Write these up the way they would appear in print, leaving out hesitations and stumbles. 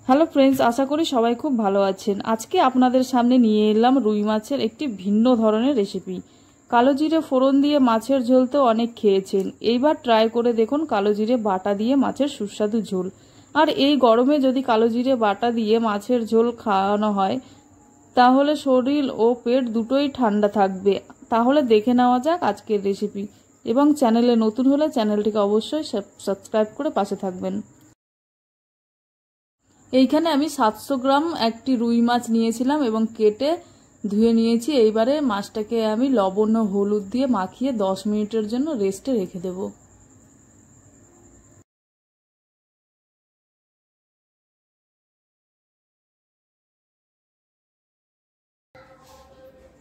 Hello friends, আশা করি সবাই খুব ভালো আছেন। আজকে আপনাদের সামনে নিয়ে এলাম রুই মাছের একটি ভিন্ন ধরনের রেসিপি। কালো জিরে ফোড়ন দিয়ে মাছের ঝোল তো অনেক খেয়েছেন, এইবার ট্রাই করে দেখুন কালো জিরে বাটা দিয়ে মাছের সুস্বাদু ঝোল। আর এই গরমে যদি কালো জিরে বাটা দিয়ে মাছের ঝোল খাওয়ানো হয় তাহলে শরীর ও পেট দুটোই ঠান্ডা থাকবে। তাহলে দেখে নেওয়া যাক আজকের রেসিপি, এবং চ্যানেলে নতুন হলে চ্যানেলটিকে অবশ্যই সাবস্ক্রাইব করে পাশে থাকবেন। এইখানে আমি 700 গ্রাম একটি রুই মাছ নিয়েছিলাম এবং কেটে ধুয়ে নিয়েছি। এইবারে মাছটাকে আমি লবণ ও হলুদ দিয়ে মাখিয়ে 10 মিনিটের জন্য রেস্টে রেখে দেব।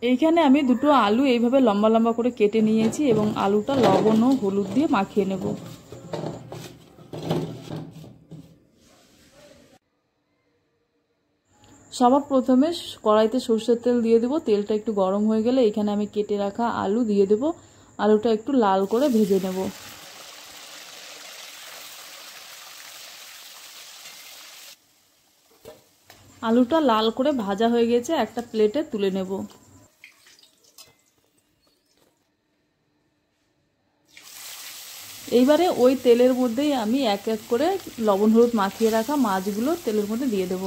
এইখানে আমি দুটো আলু এইভাবে লম্বা লম্বা করে কেটে নিয়েছি এবং আলুটা লবণ ও হলুদ দিয়ে মাখিয়ে নেব। সবার প্রথমে কড়াইতে সরষের তেল দিয়ে দেব। তেলটা একটু গরম হয়ে গেলে এখানে আমি কেটে রাখা আলু দিয়ে দেব। আলুটা একটু লাল করে ভেজে নেব। আলুটা লাল করে ভাজা হয়ে গেছে, একটা প্লেটে তুলে নেব। এইবারে ওই তেলের মধ্যেই আমি এক এক করে লবণ হলুদ মাখিয়ে রাখা মাছগুলো তেলের মধ্যে দিয়ে দেব।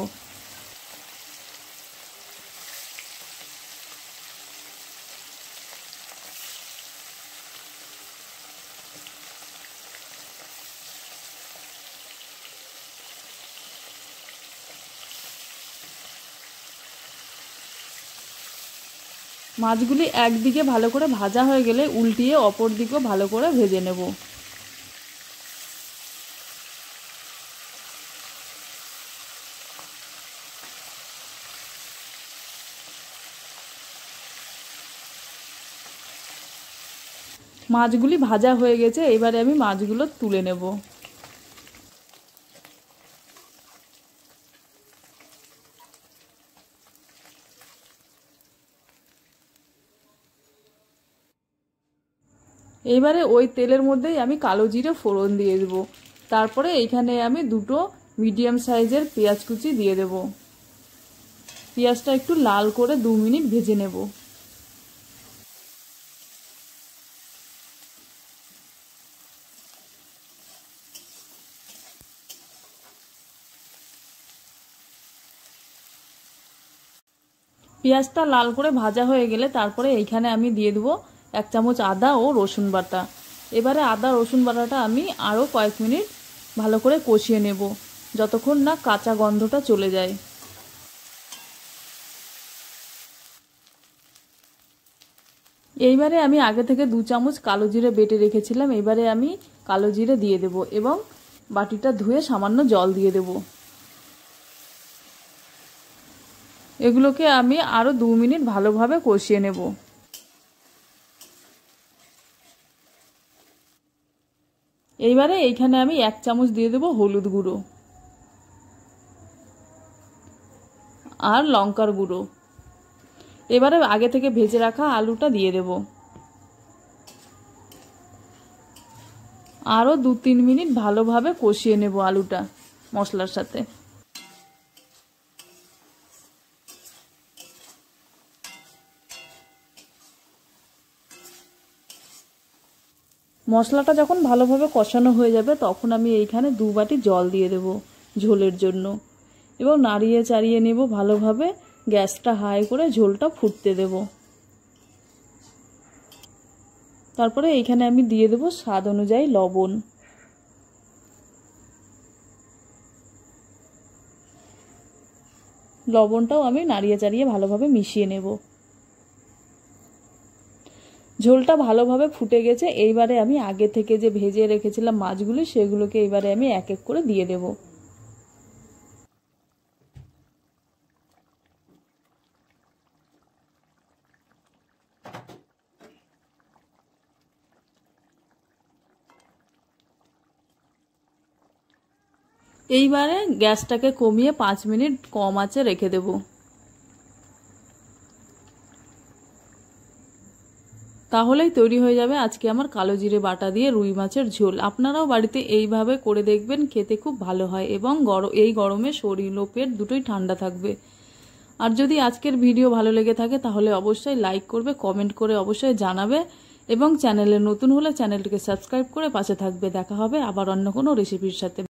মাছগুলি একদিকে ভালো করে ভাজা হয়ে গেলে উল্টিয়ে অপর দিকেও ভালো করে ভেজে নেব। মাছগুলি ভাজা হয়ে গেছে, এবারে আমি মাছগুলো তুলে নেব। এইবারে ওই তেলের মধ্যেই আমি কালো জিরে ফোড়ন দিয়ে দেব। তারপরে এইখানে আমি দুটো মিডিয়াম সাইজের পেঁয়াজ কুচি দিয়ে দেব। পেঁয়াজটা একটু লাল করে 2 মিনিট ভেজে নেব। পেঁয়াজটা লাল করে ভাজা হয়ে গেলে তারপরে এইখানে আমি দিয়ে দেবো 1 চামচ আদা ও রসুন বাটা। এবারে আদা রসুন বাটাটা আমি আরও কয়েক মিনিট ভালো করে কষিয়ে নেব, যতক্ষণ না কাঁচা গন্ধটা চলে যায়। এইবারে আমি আগে থেকে 2 চামচ কালো জিরে বেটে রেখেছিলাম। এবারে আমি কালো জিরে দিয়ে দেব এবং বাটিটা ধুয়ে সামান্য জল দিয়ে দেব। এগুলোকে আমি আরও 2 মিনিট ভালোভাবে কষিয়ে নেব। এইবারে এইখানে আমি 1 চামচ দিয়ে দেব হলুদ গুঁড়ো আর লঙ্কার গুঁড়ো। এবারে আগে থেকে ভেজে রাখা আলুটা দিয়ে দেব। আরও 2-3 মিনিট ভালোভাবে কষিয়ে নেব আলুটা মশলার সাথে। মশলাটা যখন ভালোভাবে কষানো হয়ে যাবে তখন আমি এইখানে 2 বাটি জল দিয়ে দেব ঝোলের জন্য এবং নাড়িয়ে চাড়িয়ে নেব ভালোভাবে। গ্যাসটা হাই করে ঝোলটা ফুটতে দেব। তারপরে এইখানে আমি দিয়ে দেব স্বাদ অনুযায়ী লবণ। লবণটাও আমি নাড়িয়ে চাড়িয়ে ভালোভাবে মিশিয়ে নেব। ঝোলটা ভালোভাবে ফুটে গেছে। এইবারে আমি আগে থেকে যে ভেজে রেখেছিলাম মাছগুলো সেগুলোকে এইবারে আমি এক এক করে দিয়ে দেব। এইবারে গ্যাসটাকে কমিয়ে 5 মিনিট কম আঁচে রেখে দেব। তাহলেই তৈরি হয়ে যাবে আজকে আমার কালো জিরে বাটা দিয়ে রুই মাছের ঝোল। আপনারাও বাড়িতে এইভাবে করে দেখবেন, খেতে খুব ভালো হয় এবং এই গরমে শরীর ও পেট দুটোই ঠান্ডা থাকবে। আর যদি আজকের ভিডিও ভালো লেগে থাকে তাহলে অবশ্যই লাইক করবে, কমেন্ট করে অবশ্যই জানাবে এবং চ্যানেলে নতুন হলে চ্যানেলটিকে সাবস্ক্রাইব করে পাশে থাকবে। দেখা হবে আবার অন্য কোনো রেসিপির সাথে।